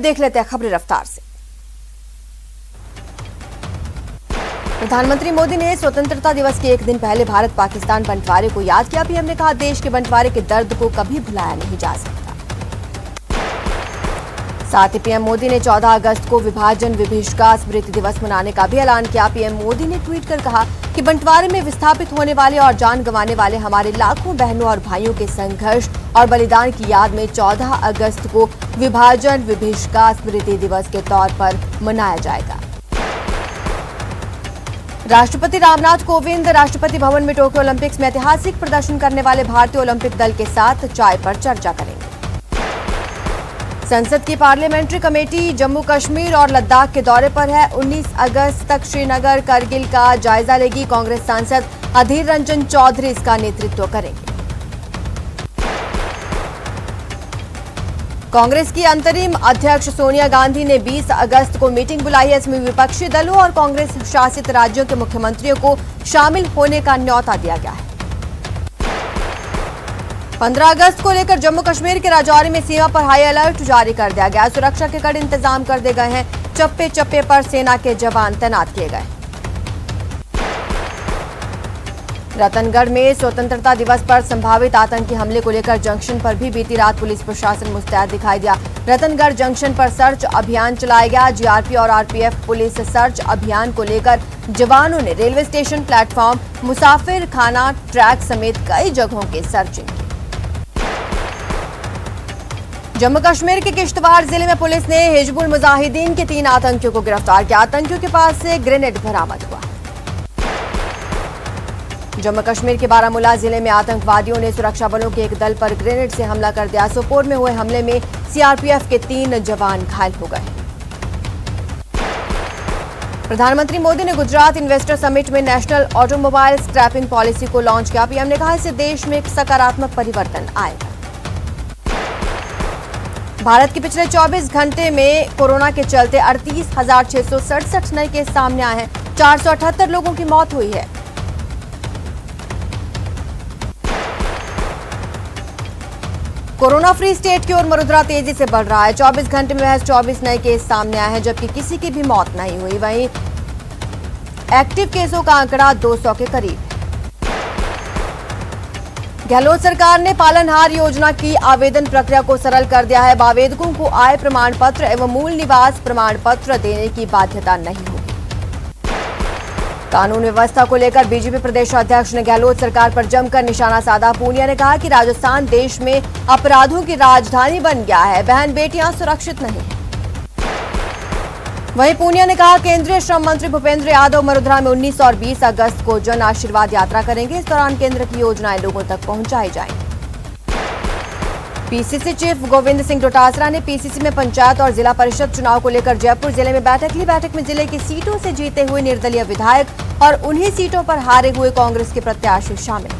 देख लेते हैं खबरें रफ्तार से। प्रधानमंत्री मोदी ने स्वतंत्रता दिवस के एक दिन पहले भारत पाकिस्तान बंटवारे को याद किया। पीएम ने कहा, देश के बंटवारे के दर्द को कभी भुलाया नहीं जा सकता। साथ ही पीएम मोदी ने 14 अगस्त को विभाजन विभीषिका स्मृति दिवस मनाने का भी ऐलान किया। पीएम मोदी ने ट्वीट कर कहा कि बंटवारे में विस्थापित होने वाले और जान गंवाने वाले हमारे लाखों बहनों और भाइयों के संघर्ष और बलिदान की याद में 14 अगस्त को विभाजन विभीषिका स्मृति दिवस के तौर पर मनाया जाएगा। राष्ट्रपति रामनाथ कोविंद राष्ट्रपति भवन में टोक्यो ओलंपिक्स में ऐतिहासिक प्रदर्शन करने वाले भारतीय ओलंपिक दल के साथ चाय पर चर्चा करेंगे। संसद की पार्लियामेंट्री कमेटी जम्मू कश्मीर और लद्दाख के दौरे पर है। 19 अगस्त तक श्रीनगर करगिल का जायजा लेगी। कांग्रेस सांसद अधीर रंजन चौधरी इसका नेतृत्व करेंगे। कांग्रेस की अंतरिम अध्यक्ष सोनिया गांधी ने 20 अगस्त को मीटिंग बुलाई है। इसमें विपक्षी दलों और कांग्रेस शासित राज्यों के मुख्यमंत्रियों को शामिल होने का न्यौता दिया गया है। 15 अगस्त को लेकर जम्मू कश्मीर के राजौरी में सीमा पर हाई अलर्ट जारी कर दिया गया। सुरक्षा के कड़े इंतजाम कर दिए गए हैं। चप्पे चप्पे पर सेना के जवान तैनात किए गए। रतनगढ़ में स्वतंत्रता दिवस पर संभावित आतंकी हमले को लेकर जंक्शन पर भी बीती रात पुलिस प्रशासन मुस्तैद दिखाई दिया। रतनगढ़ जंक्शन पर सर्च अभियान चलाया गया। जीआरपी और आरपीएफ पुलिस सर्च अभियान को लेकर जवानों ने रेलवे स्टेशन, प्लेटफॉर्म, मुसाफिर खाना, ट्रैक समेत कई जगहों की सर्चिंग की। जम्मू कश्मीर के किश्तवाड़ जिले में पुलिस ने हिजबुल मुजाहिदीन के 3 आतंकियों को गिरफ्तार किया। आतंकियों के पास से ग्रेनेड बरामद हुआ। जम्मू कश्मीर के बारामूला जिले में आतंकवादियों ने सुरक्षा बलों के एक दल पर ग्रेनेड से हमला कर दिया। सोपोर में हुए हमले में सीआरपीएफ के 3 जवान घायल हो गए। प्रधानमंत्री मोदी ने गुजरात इन्वेस्टर समिट में नेशनल ऑटोमोबाइल स्क्रैपिंग पॉलिसी को लॉन्च किया। पीएम ने कहा, इससे देश में एक सकारात्मक परिवर्तन आएगा। भारत के पिछले 24 घंटे में कोरोना के चलते 38,667 नए केस सामने आए हैं। 478 लोगों की मौत हुई है। कोरोना फ्री स्टेट की ओर वडोदरा तेजी से बढ़ रहा है। 24 घंटे में महज 24 नए केस सामने आए हैं, जबकि किसी की भी मौत नहीं हुई। वहीं एक्टिव केसों का आंकड़ा 200 के करीब है। गहलोत सरकार ने पालनहार योजना की आवेदन प्रक्रिया को सरल कर दिया है। आवेदकों को आय प्रमाण पत्र एवं मूल निवास प्रमाण पत्र देने की बाध्यता नहीं होगी। कानून व्यवस्था को लेकर बीजेपी प्रदेश अध्यक्ष ने गहलोत सरकार पर जमकर निशाना साधा। पूनिया ने कहा कि राजस्थान देश में अपराधों की राजधानी बन गया है, बहन बेटियां सुरक्षित नहीं है। वहीं पूनिया ने कहा, केंद्रीय श्रम मंत्री भूपेंद्र यादव वडोदरा में 19 और 20 अगस्त को जन आशीर्वाद यात्रा करेंगे। इस दौरान केंद्र की योजनाएं लोगों तक पहुंचाई जाएंगी। पीसीसी चीफ गोविंद सिंह डोटासरा ने पीसीसी में पंचायत और जिला परिषद चुनाव को लेकर जयपुर जिले में बैठक ली। बैठक में जिले की सीटों से जीते हुए निर्दलीय विधायक और उन्हीं सीटों पर हारे हुए कांग्रेस के प्रत्याशी शामिल।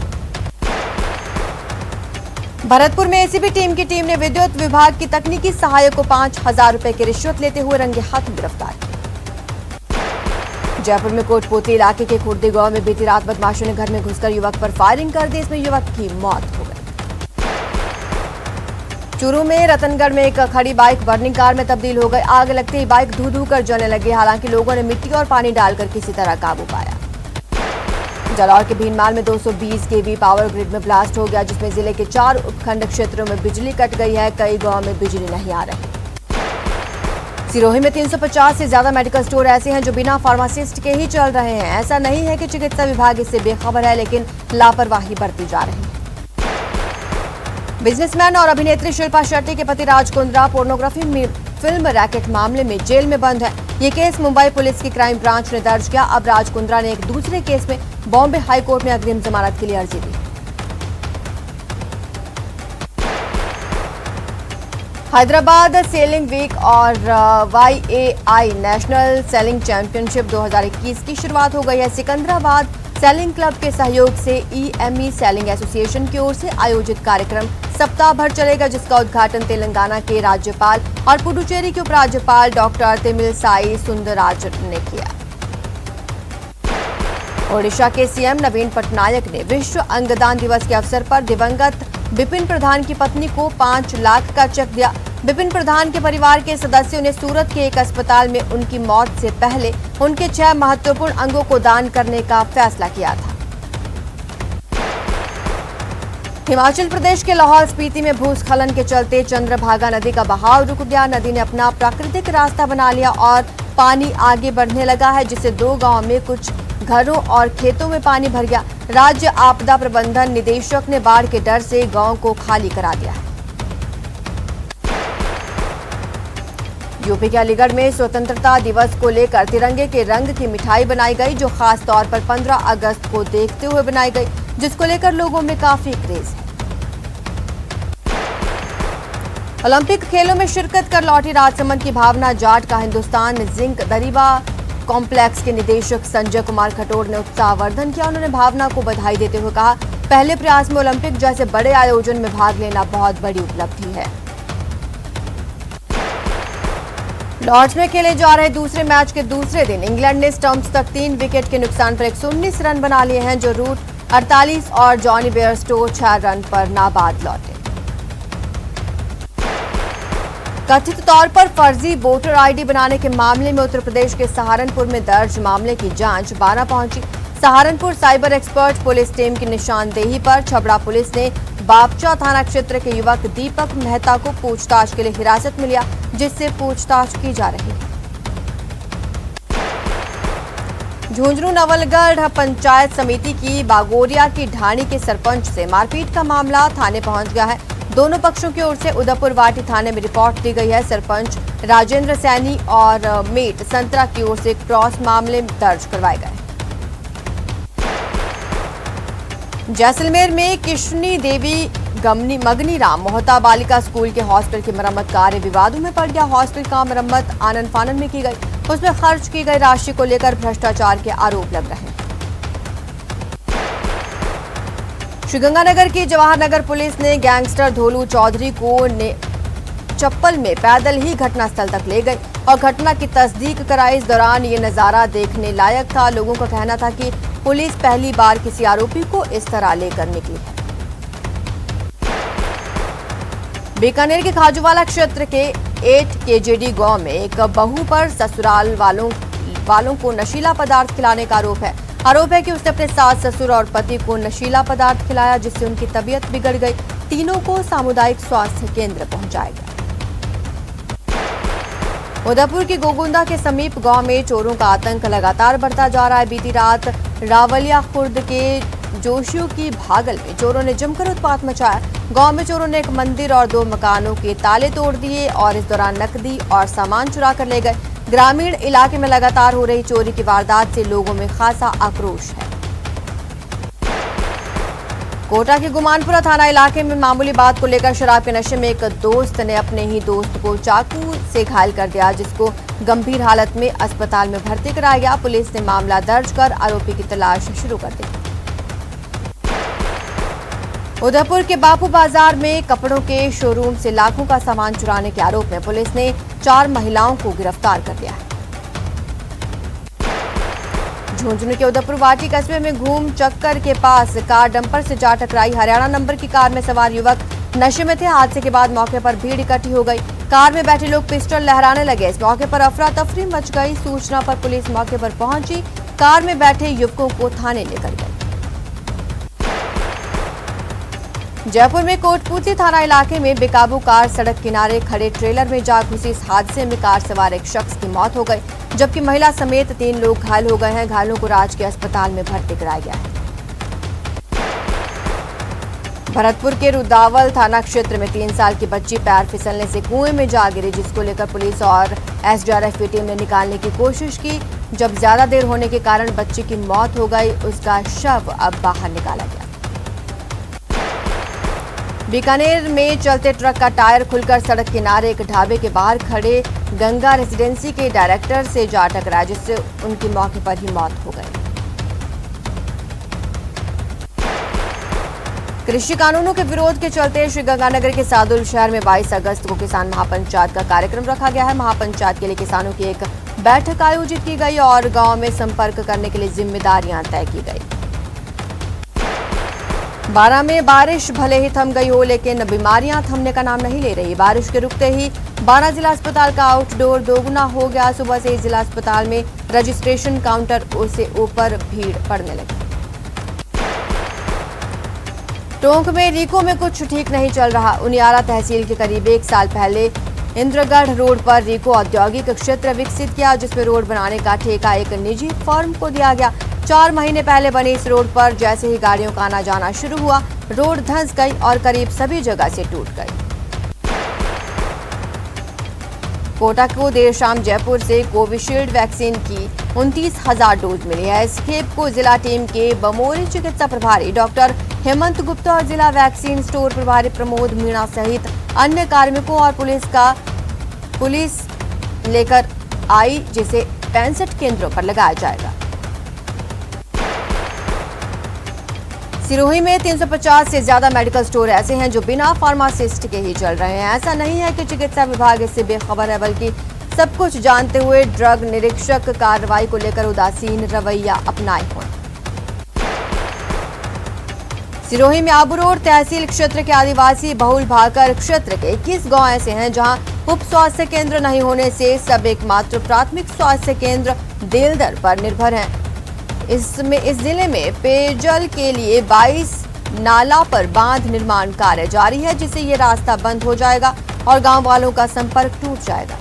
भरतपुर में एसीबी टीम ने विद्युत विभाग की तकनीकी सहायक को 5,000 रुपए की रिश्वत लेते हुए रंगे हाथ गिरफ्तार किया। जयपुर में कोटपोती इलाके के खुर्दी गांव में बीती रात बदमाशों ने घर में घुसकर युवक पर फायरिंग कर दी। इसमें युवक की मौत हो गई। चूरू में रतनगढ़ में एक खड़ी बाइक बर्निंग कार में तब्दील हो गई। आग लगते ही बाइक धू धू कर जलने लगी। हालांकि लोगों ने मिट्टी और पानी डालकर किसी तरह काबू पाया। जालौर के भीनमाल में 220 केवी पावर ग्रिड में ब्लास्ट हो गया, जिसमें जिले के 4 उपखंड क्षेत्रों में बिजली कट गई है। कई गांव में बिजली नहीं आ रही। सिरोही में 350 से ज्यादा मेडिकल स्टोर ऐसे हैं जो बिना फार्मासिस्ट के ही चल रहे हैं। ऐसा नहीं है कि चिकित्सा विभाग इससे बेखबर है, लेकिन लापरवाही बरती जा रही है। बिजनेसमैन और अभिनेत्री शिल्पा शेट्टी के पति Raj Kundra pornography film racket मामले में जेल में बंद है। ये केस मुंबई पुलिस की क्राइम ब्रांच ने दर्ज किया। अब राज कुंद्रा ने एक दूसरे केस में बॉम्बे हाई कोर्ट में अग्रिम जमानत के लिए अर्जी दी। हैदराबाद सेलिंग वीक और YAI नेशनल सेलिंग चैंपियनशिप 2021 की शुरुआत हो गई है। सिकंदराबाद सेलिंग क्लब के सहयोग से EME सेलिंग एसोसिएशन की ओर से आयोजित कार्यक्रम सप्ताह भर चलेगा, जिसका उद्घाटन तेलंगाना के राज्यपाल और पुडुचेरी के उपराज्यपाल डॉक्टर तमिलसाई सुंदरराजन ने किया। ओडिशा के सीएम नवीन पटनायक ने विश्व अंगदान दिवस के अवसर पर दिवंगत विपिन प्रधान की पत्नी को 5 लाख का चेक दिया। विपिन प्रधान के परिवार के सदस्यों ने सूरत के एक अस्पताल में उनकी मौत से पहले उनके 6 महत्वपूर्ण अंगों को दान करने का फैसला किया था। हिमाचल प्रदेश के लाहौल स्पीति में भूस्खलन के चलते चंद्रभागा नदी का बहाव रुक गया। नदी ने अपना प्राकृतिक रास्ता बना लिया और पानी आगे बढ़ने लगा है, जिससे 2 गांव में कुछ घरों और खेतों में पानी भर गया। राज्य आपदा प्रबंधन निदेशक ने बाढ़ के डर से गांव को खाली करा दिया है। यूपी के अलीगढ़ में स्वतंत्रता दिवस को लेकर तिरंगे के रंग की मिठाई बनाई गई, जो खास तौर पर 15 अगस्त को देखते हुए बनाई गई, जिसको लेकर लोगों में काफी क्रेज है। ओलंपिक खेलों में शिरकत कर लौटी राजसमंद की भावना जाट का हिंदुस्तान जिंक दरीबा कॉम्प्लेक्स के निदेशक संजय कुमार खटोर ने उत्साहवर्धन किया। उन्होंने भावना को बधाई देते हुए कहा, पहले प्रयास में ओलंपिक जैसे बड़े आयोजन में भाग लेना बहुत बड़ी उपलब्धि है। लॉर्ड्स में खेले जा रहे दूसरे मैच के दूसरे दिन इंग्लैंड ने स्टंप्स तक 3 विकेट के नुकसान पर 119 रन बना लिए हैं, जो रूट 48 और जॉनी बेयरस्टो 6 रन पर नाबाद लौटे। कथित तौर पर फर्जी वोटर आईडी बनाने के मामले में उत्तर प्रदेश के सहारनपुर में दर्ज मामले की जांच 12 पहुंची। Saharanpur cyber expert police team की निशानदेही पर छबड़ा पुलिस ने बापचा थाना क्षेत्र के युवक दीपक मेहता को पूछताछ के लिए हिरासत में लिया, जिससे पूछताछ की जा रही है। झुंझुनू नवलगढ़ पंचायत समिति की बागोरिया की ढाणी के सरपंच से मारपीट का मामला थाने पहुंच गया है। दोनों पक्षों की ओर से उदयपुर वाटी थाने में रिपोर्ट दी गई है। सरपंच राजेंद्र सैनी और मेट संतरा की ओर से क्रॉस मामले दर्ज करवाए गए। जैसलमेर में किशनी देवी मगनी राम मोहता बालिका स्कूल के हॉस्टल की मरम्मत कार्य विवादों में पड़ गया। हॉस्टल का मरम्मत आनन फानन में की गई, उसमें खर्च की गई राशि को लेकर भ्रष्टाचार के आरोप लग रहे हैं। श्रीगंगानगर की जवाहर नगर पुलिस ने गैंगस्टर धोलू चौधरी को चप्पल में पैदल ही घटनास्थल तक ले गई और घटना की तस्दीक कराई। इस दौरान ये नजारा देखने लायक था। लोगों का कहना था कि पुलिस पहली बार किसी आरोपी को इस तरह लेकर निकली है। बीकानेर के खाजूवाला क्षेत्र के 8 केजेडी गांव में एक बहू पर ससुराल वालों को नशीला पदार्थ खिलाने का आरोप है कि उसने अपने सास, ससुर और पति को नशीला पदार्थ खिलाया, जिससे उनकी तबीयत बिगड़ गई। तीनों को सामुदायिक स्वास्थ्य केंद्र पहुंचाया गया। उदयपुर की गोगुंदा के समीप गांव में चोरों का आतंक लगातार बढ़ता जा रहा है। बीती रात रावलिया खुर्द के जोशियों की भागल में चोरों ने जमकर उत्पात मचाया। गांव में चोरों ने एक मंदिर और 2 मकानों के ताले तोड़ दिए और इस दौरान नकदी और सामान चुरा कर ले गए। ग्रामीण इलाके में लगातार हो रही चोरी की वारदात से लोगों में खासा आक्रोश है। कोटा के गुमानपुरा थाना इलाके में मामूली बात को लेकर शराब के नशे में एक दोस्त ने अपने ही दोस्त को चाकू से घायल कर दिया, जिसको गंभीर हालत में अस्पताल में भर्ती कराया गया। पुलिस ने मामला दर्ज कर आरोपी की तलाश शुरू कर दी। उदयपुर के बापू बाजार में कपड़ों के शोरूम से लाखों का सामान चुराने के आरोप में पुलिस ने 4 महिलाओं को गिरफ्तार कर लिया है। झुंझुनू के उदयपुर वाटी कस्बे में घूम चक्कर के पास कार डंपर से जा टकराई। हरियाणा नंबर की कार में सवार युवक नशे में थे। हादसे के बाद मौके पर भीड़ इकट्ठी हो गई। कार में बैठे लोग पिस्टल लहराने लगे। इस मौके पर अफरा तफरी मच गई। सूचना पर पुलिस मौके पर पहुंची, कार में बैठे युवकों को थाने लेकर गई। जयपुर में कोटपूतली थाना इलाके में बेकाबू कार सड़क किनारे खड़े ट्रेलर में जा घुसी। इस हादसे में कार सवार एक शख्स की मौत हो गई, जबकि महिला समेत 3 लोग घायल हो गए हैं। घायलों को राजकीय अस्पताल में भर्ती कराया गया है। भरतपुर के रुदावल थाना क्षेत्र में 3 साल की बच्ची पैर फिसलने से कुएं में जा गिरी, जिसको लेकर पुलिस और एसडीआरएफ की टीम ने निकालने की कोशिश की। जब ज्यादा देर होने के कारण बच्ची की मौत हो गई, उसका शव अब बाहर निकाला गया। बीकानेर में चलते ट्रक का टायर खुलकर सड़क किनारे एक ढाबे के बाहर खड़े गंगा रेजिडेंसी के डायरेक्टर से जा टकराया, जिससे उनकी मौके पर ही मौत हो गई। कृषि कानूनों के विरोध के चलते श्रीगंगानगर के सादुल शहर में 22 अगस्त को किसान महापंचायत का कार्यक्रम रखा गया है। महापंचायत के लिए किसानों की एक बैठक आयोजित की गई और गांव में संपर्क करने के लिए जिम्मेदारियां तय की गई। बारां में बारिश भले ही थम गई हो, लेकिन बीमारियां थमने का नाम नहीं ले रही। बारिश के रुकते ही बारां जिला अस्पताल का आउटडोर दोगुना हो गया। सुबह से जिला अस्पताल में रजिस्ट्रेशन काउंटर से ऊपर भीड़ पड़ने लगी। टोंक में रीको में कुछ ठीक नहीं चल रहा। उनियारा तहसील के करीब 1 साल पहले इंद्रगढ़ रोड पर रीको औद्योगिक क्षेत्र विकसित किया, जिसमें रोड बनाने का ठेका एक निजी फर्म को दिया गया। 4 महीने पहले बने इस रोड पर जैसे ही गाड़ियों का आना जाना शुरू हुआ, रोड धंस गई और करीब सभी जगह से टूट गई। कोटा को देर शाम जयपुर से कोविशील्ड वैक्सीन की 29,000 डोज मिली है। इस खेप को जिला टीम के बमोरी चिकित्सा प्रभारी डॉक्टर हेमंत गुप्ता और जिला वैक्सीन स्टोर प्रभारी प्रमोद मीणा सहित अन्य कार्मिकों और पुलिस लेकर आई, जिसे 65 केंद्रों पर लगाया जाएगा। सिरोही में 350 से ज्यादा मेडिकल स्टोर ऐसे हैं जो बिना फार्मासिस्ट के ही चल रहे हैं। ऐसा नहीं है कि चिकित्सा विभाग इससे बेखबर है, बल्कि सब कुछ जानते हुए ड्रग निरीक्षक कार्रवाई को लेकर उदासीन रवैया अपनाए हुए। सिरोही में आबू रोड तहसील क्षेत्र के आदिवासी बहुल भाकर क्षेत्र के 21 गांव ऐसे हैं जहां उप स्वास्थ्य केंद्र नहीं होने से सब एकमात्र प्राथमिक स्वास्थ्य केंद्र देलदर पर निर्भर हैं। इस जिले में पेयजल के लिए 22 नाला पर बांध निर्माण कार्य जारी है, जिससे ये रास्ता बंद हो जाएगा और गांव वालों का संपर्क टूट जाएगा।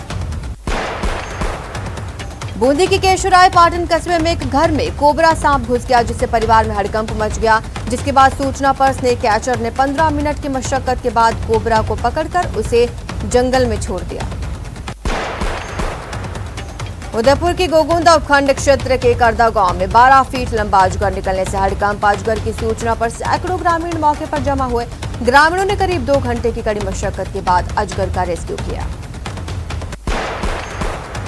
बूंदी के केशवराय पाटन कस्बे में एक घर में कोबरा सांप घुस गया, जिससे परिवार में हड़कंप मच गया। जिसके बाद सूचना पर स्नेक कैचर ने 15 मिनट की मशक्कत के बाद कोबरा को पकड़कर उसे जंगल में छोड़ दिया। उदयपुर की गोगुंदा उपखंड क्षेत्र के करदा गांव में 12 फीट लंबा अजगर निकलने से हड़कंप। अजगर की सूचना पर सैकड़ों ग्रामीण मौके पर जमा हुए। ग्रामीणों ने करीब 2 घंटे की कड़ी मशक्कत के बाद अजगर का रेस्क्यू किया।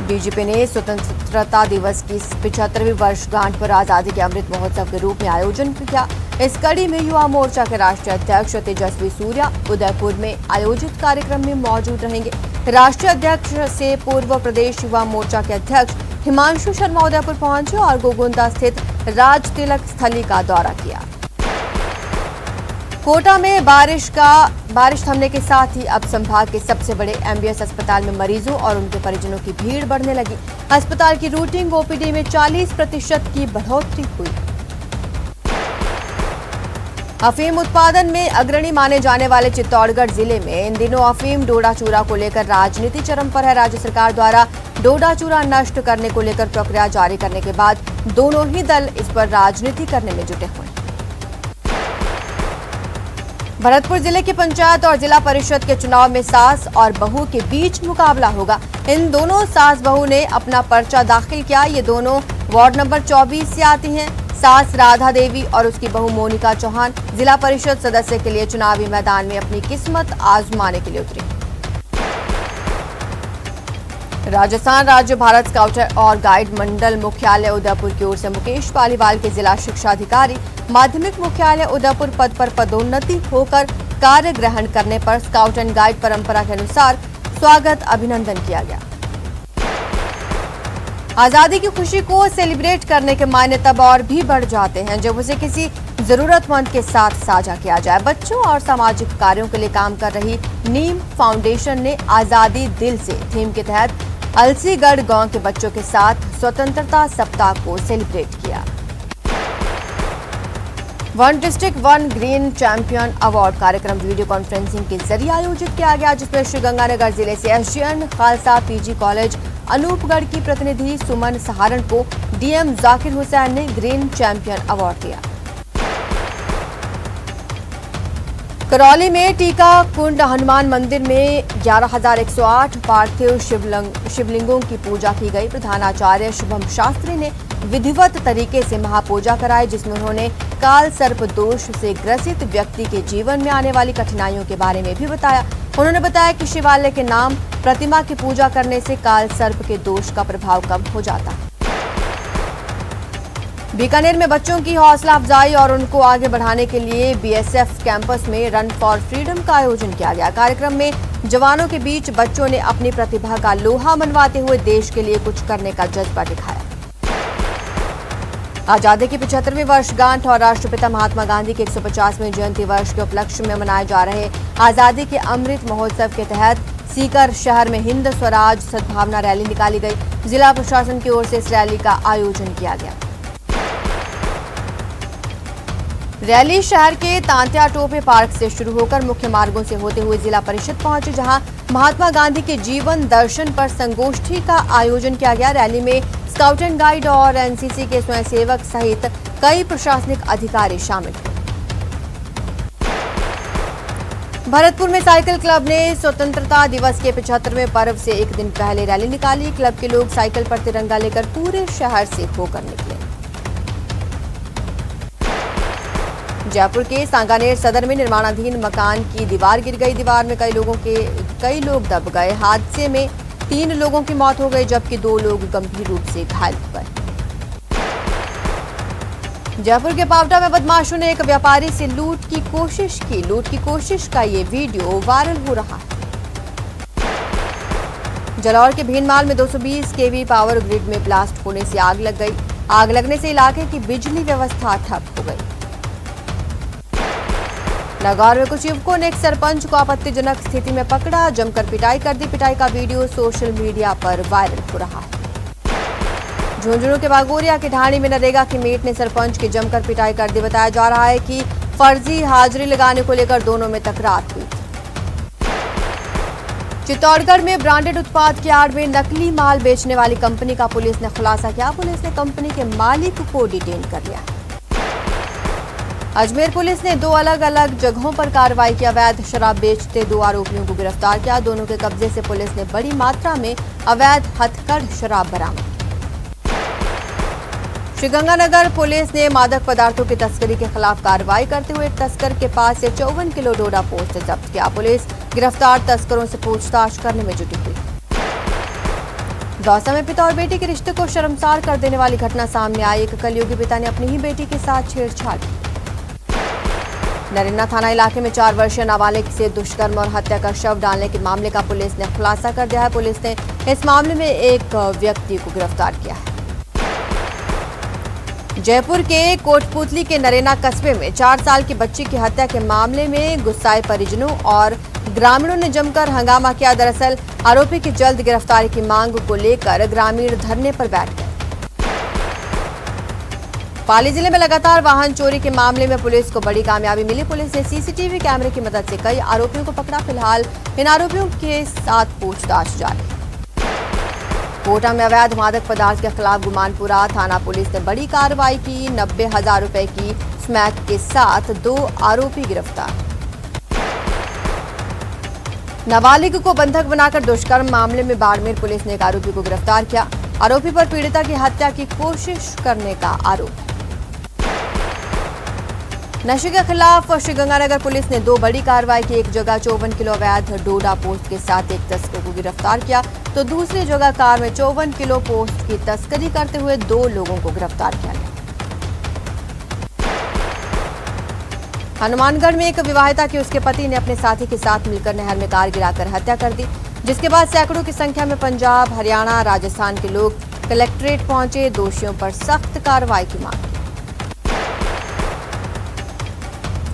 बीजेपी ने स्वतंत्रता दिवस की 75वीं वर्षगांठ पर आजादी के अमृत महोत्सव के रूप में आयोजन किया। इस कड़ी में युवा मोर्चा के राष्ट्रीय अध्यक्ष तेजस्वी सूर्या उदयपुर में आयोजित कार्यक्रम में मौजूद रहेंगे। राष्ट्रीय अध्यक्ष से पूर्व प्रदेश युवा मोर्चा के अध्यक्ष हिमांशु शर्मा उदयपुर पहुंचे और गोगुंदा स्थित राज तिलक स्थली का दौरा किया। कोटा में बारिश थमने के साथ ही अब संभाग के सबसे बड़े एमबीएस अस्पताल में मरीजों और उनके परिजनों की भीड़ बढ़ने लगी। अस्पताल की रूटीन ओपीडी में 40% की बढ़ोतरी हुई। अफीम उत्पादन में अग्रणी माने जाने वाले चित्तौड़गढ़ जिले में इन दिनों अफीम डोडा चूरा को लेकर राजनीति चरम पर है। राज्य सरकार द्वारा डोडा चूरा नष्ट करने को लेकर प्रक्रिया जारी करने के बाद दोनों ही दल इस पर राजनीति करने में जुटे हुए हैं। भरतपुर जिले की पंचायत और जिला परिषद के चुनाव में सास और बहू के बीच मुकाबला होगा। इन दोनों सास बहू ने अपना पर्चा दाखिल किया। ये दोनों वार्ड नंबर 24 से आती हैं। सास राधा देवी और उसकी बहू मोनिका चौहान जिला परिषद सदस्य के लिए चुनावी मैदान में अपनी किस्मत आजमाने के लिए उतरी। राजस्थान राज्य भारत स्काउट और गाइड मंडल मुख्यालय उदयपुर की ओर से मुकेश पालीवाल के जिला शिक्षा अधिकारी माध्यमिक मुख्यालय उदयपुर पद पर पदोन्नति होकर कार्य ग्रहण करने पर स्काउट एंड गाइड परंपरा के अनुसार स्वागत अभिनंदन किया गया। आजादी की खुशी को सेलिब्रेट करने के मायने तब और भी बढ़ जाते हैं जब उसे किसी जरूरतमंद के साथ साझा किया जाए। बच्चों और सामाजिक कार्यों के लिए काम कर रही नीम फाउंडेशन ने आजादी दिल से थीम के तहत अलसीगढ़ गांव के बच्चों के साथ स्वतंत्रता सप्ताह को सेलिब्रेट किया। One district one green champion award कार्यक्रम वीडियो कॉन्फ्रेंसिंग के जरिए आयोजित किया गया, जिसमें श्रीगंगानगर जिले से एसजीएन खालसा पीजी कॉलेज अनूपगढ़ की प्रतिनिधि सुमन सहारण को डीएम जाकिर हुसैन ने ग्रीन चैंपियन अवार्ड दिया। करौली में टीका कुंड हनुमान मंदिर में 11,108 पार्थिव शिवलिंगों की पूजा की गई। प्रधानाचार्य शुभम शास्त्री ने विधिवत तरीके से महापूजा कराई, जिसमें उन्होंने काल सर्प दोष से ग्रसित व्यक्ति के जीवन में आने वाली कठिनाइयों के बारे में भी बताया। उन्होंने बताया कि शिवालय के नाम प्रतिमा की पूजा करने से काल सर्प के दोष का प्रभाव कम हो जाता है। बीकानेर में बच्चों की हौसला अफजाई और उनको आगे बढ़ाने के लिए बीएसएफ कैंपस में रन फॉर फ्रीडम का आयोजन किया गया। कार्यक्रम में जवानों के बीच बच्चों ने अपनी प्रतिभा का लोहा मनवाते हुए देश के लिए कुछ करने का जज्बा दिखाया। आजादी की 75वीं वर्षगांठ और राष्ट्रपिता महात्मा गांधी की 150वें जयंती वर्ष के उपलक्ष्य में मनाए जा रहे आजादी के अमृत महोत्सव के तहत सीकर शहर में हिंद स्वराज सद्भावना रैली निकाली गई। जिला प्रशासन की ओर से इस रैली का आयोजन किया गया। रैली शहर के तांत्या टोपे पार्क से शुरू होकर मुख्य मार्गों से होते हुए जिला परिषद पहुंची, जहां महात्मा गांधी के जीवन दर्शन पर संगोष्ठी का आयोजन किया गया। रैली में स्काउट एंड गाइड और एनसीसी के स्वयंसेवक सहित कई प्रशासनिक अधिकारी शामिल हुए। भरतपुर में साइकिल क्लब ने स्वतंत्रता दिवस के 75वें पर्व से एक दिन पहले रैली निकाली। क्लब के लोग साइकिल पर तिरंगा लेकर पूरे शहर से होकर निकले। जयपुर के सांगानेर सदर में निर्माणाधीन मकान की दीवार गिर गई। दीवार में कई लोग दब गए। हादसे में 3 लोगों की मौत हो गई, जबकि 2 लोग गंभीर रूप से घायल हो गए। जयपुर के पावटा में बदमाशों ने एक व्यापारी से लूट की कोशिश का ये वीडियो वायरल हो रहा है। जलौर के भीनमाल में 220 केवी पावर ग्रिड में ब्लास्ट होने से आग लग गई। आग लगने से इलाके की बिजली व्यवस्था ठप हो गई। नागौर में कुछ युवकों ने एक सरपंच को आपत्तिजनक स्थिति में पकड़ा, जमकर पिटाई कर दी। पिटाई का वीडियो सोशल मीडिया पर वायरल हो रहा है। झुंझुनू के बागोरिया के ढाणी में नरेगा की मेट ने सरपंच की जमकर पिटाई कर दी। बताया जा रहा है कि फर्जी हाजिरी लगाने को लेकर दोनों में तकरार हुई। चित्तौड़गढ़ में ब्रांडेड उत्पाद की आड़ में नकली माल बेचने वाली कंपनी का पुलिस ने खुलासा किया। पुलिस ने कंपनी के मालिक को डिटेन कर लिया। अजमेर पुलिस ने 2 अलग-अलग जगहों पर कार्रवाई की। अवैध शराब बेचते 2 आरोपियों को गिरफ्तार किया। दोनों के कब्जे से पुलिस ने बड़ी मात्रा में अवैध हथकढ़ शराब बरामद की। श्रीगंगानगर पुलिस ने मादक पदार्थों की तस्करी के खिलाफ कार्रवाई करते हुए एक तस्कर के पास से 54 किलो डोडा पोस्ट जब्त किया। पुलिस गिरफ्तार तस्करों से पूछताछ करने में जुटी हुई। दौसा में पिता और बेटी के रिश्ते को शर्मसार कर देने वाली घटना सामने आई। एक कलयुगी पिता ने अपनी ही बेटी के साथ छेड़छाड़ की। नरेना थाना इलाके में 4 वर्षीय नाबालिग से दुष्कर्म और हत्या का शव डालने के मामले का पुलिस ने खुलासा कर दिया है। पुलिस ने इस मामले में एक व्यक्ति को गिरफ्तार किया है। जयपुर के कोटपुतली के नरेना कस्बे में 4 साल की बच्ची की हत्या के मामले में गुस्साए परिजनों और ग्रामीणों ने जमकर हंगामा किया। दरअसल आरोपी की जल्द गिरफ्तारी की मांग को लेकर ग्रामीण धरने पर बैठ गए। पाली जिले में लगातार वाहन चोरी के मामले में पुलिस को बड़ी कामयाबी मिली। पुलिस ने सीसीटीवी कैमरे की मदद से कई आरोपियों को पकड़ा। फिलहाल इन आरोपियों के साथ पूछताछ जारी। कोटा में अवैध मादक पदार्थ के खिलाफ गुमानपुरा थाना पुलिस ने बड़ी कार्रवाई की। 90,000 रुपए की स्मैक के साथ 2 आरोपी गिरफ्तार। नाबालिग को बंधक बनाकर दुष्कर्म मामले में बाड़मेर पुलिस ने एक आरोपी को गिरफ्तार किया। आरोपी पर पीड़िता की हत्या की कोशिश करने का आरोप। नशे के खिलाफ श्रीगंगानगर पुलिस ने 2 बड़ी कार्रवाई की। एक जगह 54 किलो अवैध डोडा पोस्ट के साथ एक तस्कर को गिरफ्तार किया, तो दूसरी जगह कार में 54 किलो पोस्ट की तस्करी करते हुए 2 लोगों को गिरफ्तार किया गया। हनुमानगढ़ में एक विवाहिता की उसके पति ने अपने साथी के साथ मिलकर नहर में कार गिराकर हत्या कर दी, जिसके बाद सैकड़ों की संख्या में पंजाब, हरियाणा, राजस्थान के लोग कलेक्ट्रेट पहुंचे। दोषियों पर सख्त कार्रवाई की मांग की।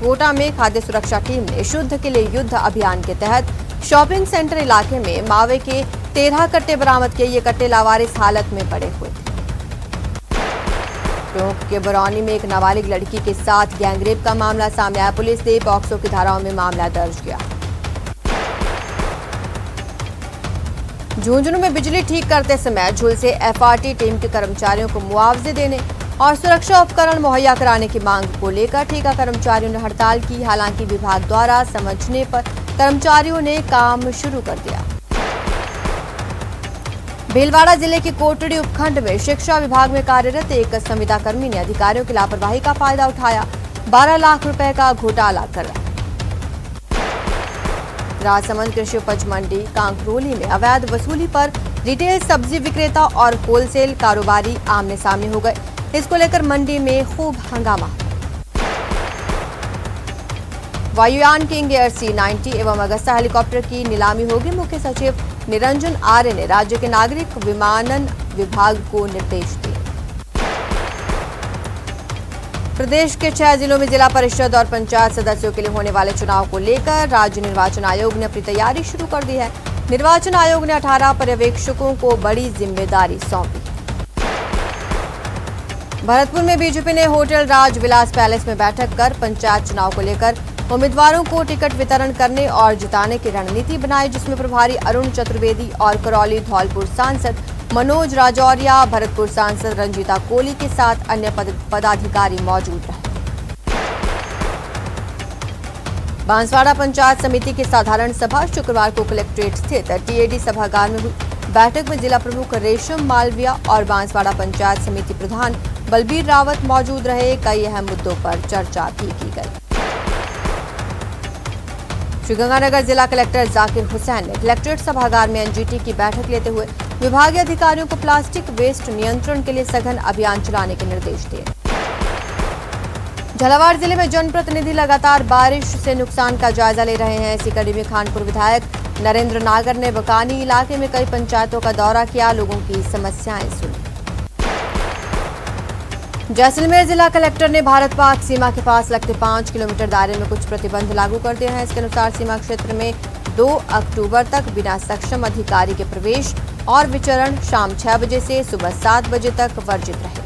कोटा में खाद्य सुरक्षा टीम ने शुद्ध के लिए युद्ध अभियान के तहत शॉपिंग सेंटर इलाके में मावे के 13 कट्टे बरामद किए। ये कट्टे लावारिस हालत में पड़े हुए थे। टोंक के बरौनी में एक नाबालिग लड़की के साथ गैंगरेप का मामला सामने आया। पुलिस ने पॉक्सो की धाराओं में मामला दर्ज किया। झुंझुनू में बिजली ठीक करते समय झुलसे एफआरटी टीम के कर्मचारियों को मुआवजे देने और सुरक्षा उपकरण मुहैया कराने की मांग को लेकर ठेका कर्मचारियों ने हड़ताल की। हालांकि विभाग द्वारा समझने पर कर्मचारियों ने काम शुरू कर दिया। भीलवाड़ा जिले के कोटड़ी उपखंड में शिक्षा विभाग में कार्यरत एक संविदा कर्मी ने अधिकारियों की लापरवाही का फायदा उठाया। 12 लाख रुपए का घोटाला कर रहा है। राजसमंद कृषि उपज मंडी कांकरोली में अवैध वसूली पर रिटेल सब्जी विक्रेता और होलसेल कारोबारी आमने सामने हो गए। इसको लेकर मंडी में खूब हंगामा। वायुयान किंग एयर C-90 एवं अगस्ता हेलीकॉप्टर की नीलामी होगी। मुख्य सचिव निरंजन आर्य ने राज्य के नागरिक विमानन विभाग को निर्देश दिए। प्रदेश के 6 जिलों में जिला परिषद और पंचायत सदस्यों के लिए होने वाले चुनाव को लेकर राज्य निर्वाचन आयोग ने अपनी तैयारी शुरू कर दी है। निर्वाचन आयोग ने 18 पर्यवेक्षकों को बड़ी जिम्मेदारी सौंपी। भरतपुर में बीजेपी ने होटल राज विलास पैलेस में बैठक कर पंचायत चुनाव को लेकर उम्मीदवारों को टिकट वितरण करने और जिताने की रणनीति बनाई, जिसमें प्रभारी अरुण चतुर्वेदी और करौली धौलपुर सांसद मनोज राजौरिया, भरतपुर सांसद रंजीता कोली के साथ अन्य पदाधिकारी मौजूद रहे। बांसवाड़ा पंचायत समिति की साधारण सभा शुक्रवार को कलेक्ट्रेट स्थित टीएडी सभागार में हुई। बैठक में जिला प्रमुख रेशम मालविया और बांसवाड़ा पंचायत समिति प्रधान बलबीर रावत मौजूद रहे। कई अहम मुद्दों पर चर्चा भी की गई। श्रीगंगानगर जिला कलेक्टर जाकिर हुसैन ने कलेक्ट्रेट सभागार में एनजीटी की बैठक लेते हुए विभागीय अधिकारियों को प्लास्टिक वेस्ट नियंत्रण के लिए सघन अभियान चलाने के निर्देश दिए। झालावाड़ जिले में जनप्रतिनिधि लगातार बारिश से नुकसान का जायजा ले रहे हैं। इसी कड़ी में खानपुर विधायक नरेंद्र नागर ने बकानी इलाके में कई पंचायतों का दौरा किया, लोगों की समस्याएं सुनी। जैसलमेर जिला कलेक्टर ने भारत पाक सीमा के पास लगते 5 किलोमीटर दायरे में कुछ प्रतिबंध लागू कर दिए हैं। इसके अनुसार सीमा क्षेत्र में 2 अक्टूबर तक बिना सक्षम अधिकारी के प्रवेश और विचरण शाम 6 बजे से सुबह 7 बजे तक वर्जित रहे।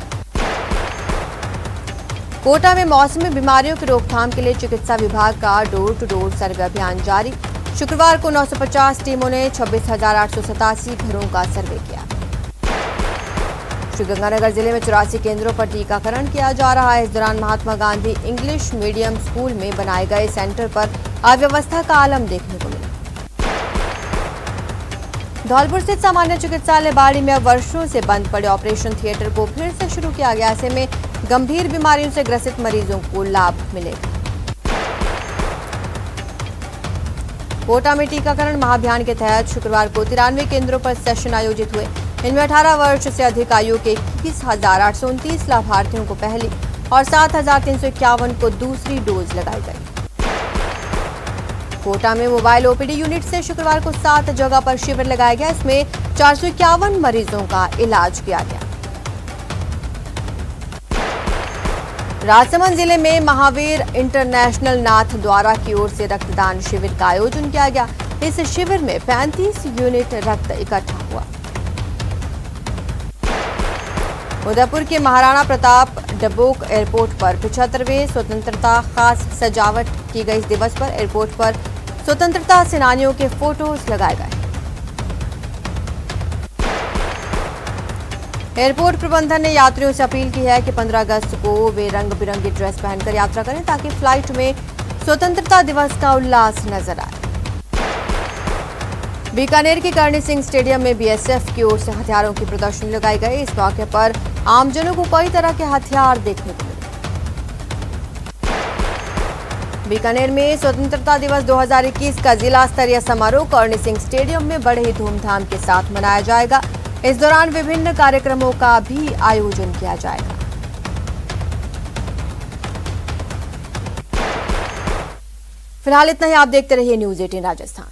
कोटा में मौसमी बीमारियों की रोकथाम के लिए चिकित्सा विभाग का डोर टू डोर सर्वे अभियान जारी। शुक्रवार को 950 टीमों ने 26,887 घरों का सर्वे किया। श्रीगंगानगर जिले में 84 केंद्रों पर टीकाकरण किया जा रहा है। इस दौरान Mahatma Gandhi English medium school में बनाए गए सेंटर पर अव्यवस्था का आलम देखने को मिला। धौलपुर स्थित सामान्य चिकित्सालय बाड़ी में अब वर्षों से बंद पड़े ऑपरेशन थिएटर को फिर से शुरू किया गया। ऐसे में गंभीर बीमारियों से ग्रसित मरीजों को लाभ मिलेगा। कोटा में टीकाकरण महाअभियान के तहत शुक्रवार को 93 केंद्रों पर सेशन आयोजित हुए। इनमें 18 वर्ष से अधिक आयु के 21,829 लाभार्थियों को पहली और 7,351 को दूसरी डोज लगाई गई। कोटा में मोबाइल ओपीडी यूनिट से शुक्रवार को 7 जगह पर शिविर लगाया गया। इसमें 451 मरीजों का इलाज किया गया। राजसमंद जिले में महावीर इंटरनेशनल नाथ द्वारा की ओर से रक्तदान शिविर का आयोजन किया गया। इस शिविर में 35 यूनिट रक्त इकट्ठा हुआ। उदयपुर के महाराणा प्रताप डबोक एयरपोर्ट पर 75वें स्वतंत्रता खास सजावट की गई। इस दिवस पर एयरपोर्ट पर स्वतंत्रता सेनानियों के फोटोज लगाए गए। एयरपोर्ट प्रबंधन ने यात्रियों से अपील की है कि 15 अगस्त को वे रंग बिरंगी ड्रेस पहनकर यात्रा करें ताकि फ्लाइट में स्वतंत्रता दिवस का उल्लास नजर आए। बीकानेर के करणी सिंह स्टेडियम में बीएसएफ की ओर से हथियारों की प्रदर्शनी लगाई गई। इस मौके पर आमजनों को कई तरह के हथियार देखने को मिले। बीकानेर में स्वतंत्रता दिवस 2021 का जिला स्तरीय समारोह करणी सिंह स्टेडियम में बड़े ही धूमधाम के साथ मनाया जाएगा। इस दौरान विभिन्न कार्यक्रमों का भी आयोजन किया जाएगा। फिलहाल इतना ही। आप देखते रहिए न्यूज़ 18 राजस्थान।